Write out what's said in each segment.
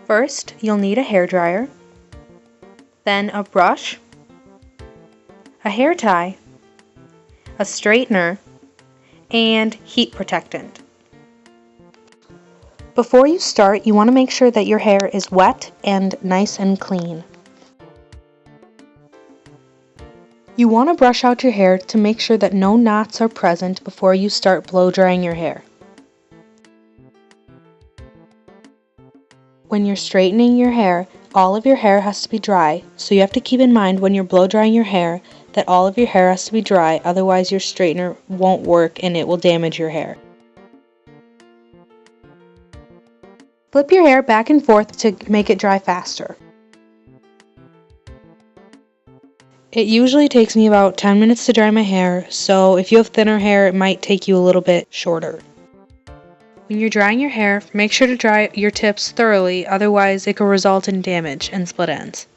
First, you'll need a hairdryer, then a brush, a hair tie, a straightener, and heat protectant. Before you start, you want to make sure that your hair is wet and nice and clean. You want to brush out your hair to make sure that no knots are present before you start blow drying your hair. When you're straightening your hair, all of your hair has to be dry, so you have to keep in mind when you're blow drying your hair that all of your hair has to be dry, otherwise your straightener won't work and it will damage your hair. Flip your hair back and forth to make it dry faster. It usually takes me about 10 minutes to dry my hair, so if you have thinner hair, it might take you a little bit shorter. When you're drying your hair, make sure to dry your tips thoroughly, otherwise it could result in damage and split ends.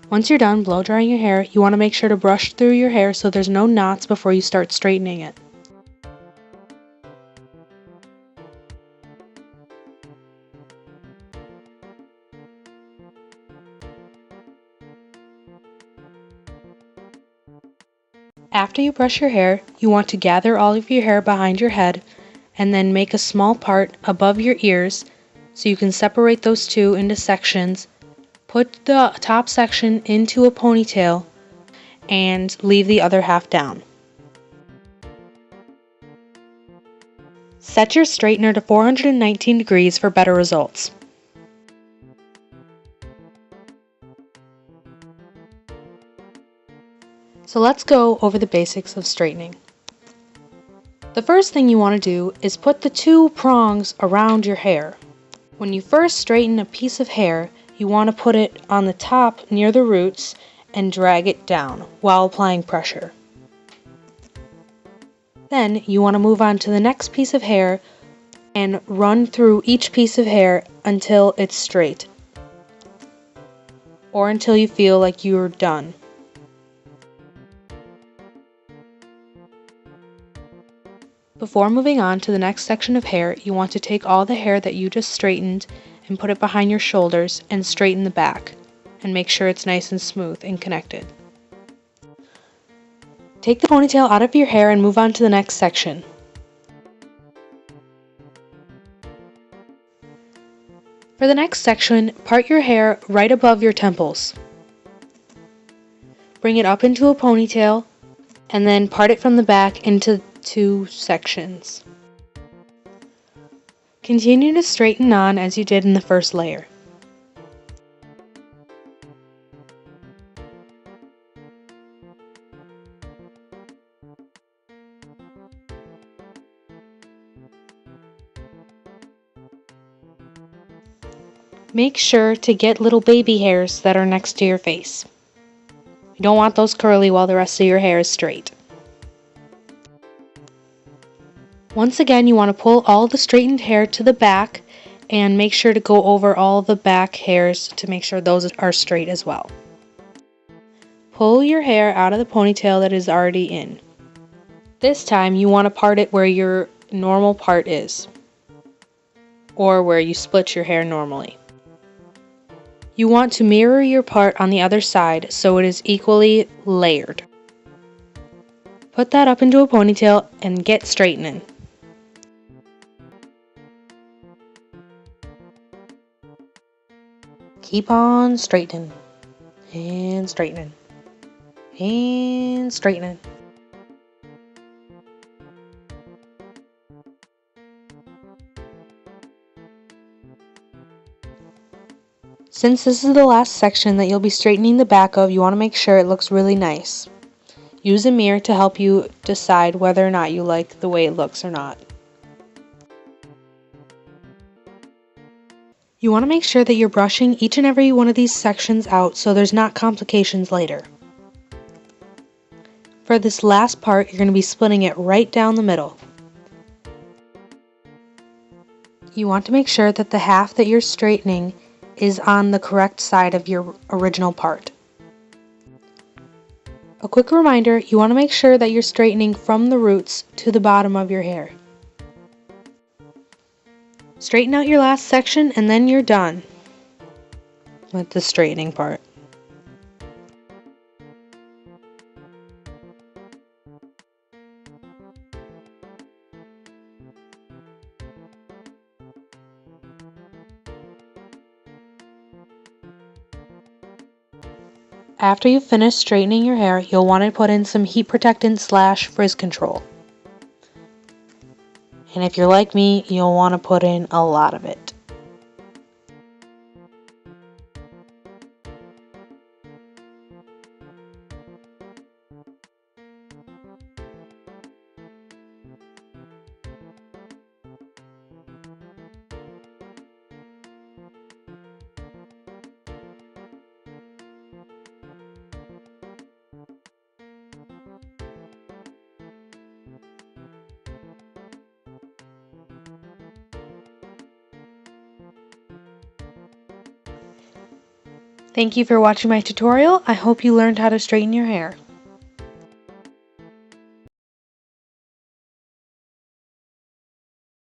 Once you're done blow drying your hair, you want to make sure to brush through your hair so there's no knots before you start straightening it. After you brush your hair, you want to gather all of your hair behind your head and then make a small part above your ears so you can separate those two into sections. Put the top section into a ponytail and leave the other half down. Set your straightener to 419 degrees for better results. So let's go over the basics of straightening. The first thing you want to do is put the two prongs around your hair. When you first straighten a piece of hair, you want to put it on the top near the roots and drag it down while applying pressure. Then you want to move on to the next piece of hair and run through each piece of hair until it's straight, or until you feel like you're done. Before moving on to the next section of hair, you want to take all the hair that you just straightened and put it behind your shoulders and straighten the back, and make sure it's nice and smooth and connected. Take the ponytail out of your hair and move on to the next section. For the next section, part your hair right above your temples. Bring it up into a ponytail and then part it from the back into two sections. Continue to straighten on as you did in the first layer. Make sure to get little baby hairs that are next to your face. You don't want those curly while the rest of your hair is straight. Once again, you want to pull all the straightened hair to the back and make sure to go over all the back hairs to make sure those are straight as well. Pull your hair out of the ponytail that is already in. This time you want to part it where your normal part is, or where you split your hair normally. You want to mirror your part on the other side so it is equally layered. Put that up into a ponytail and get straightening. Keep on straightening and straightening and straightening. Since this is the last section that you'll be straightening the back of, you want to make sure it looks really nice. Use a mirror to help you decide whether or not you like the way it looks or not. You want to make sure that you're brushing each and every one of these sections out so there's not complications later. For this last part, you're going to be splitting it right down the middle. You want to make sure that the half that you're straightening is on the correct side of your original part. A quick reminder, you want to make sure that you're straightening from the roots to the bottom of your hair. Straighten out your last section and then you're done with the straightening part. After you've finished straightening your hair, you'll want to put in some heat protectant / frizz control. And if you're like me, you'll want to put in a lot of it. Thank you for watching my tutorial. I hope you learned how to straighten your hair.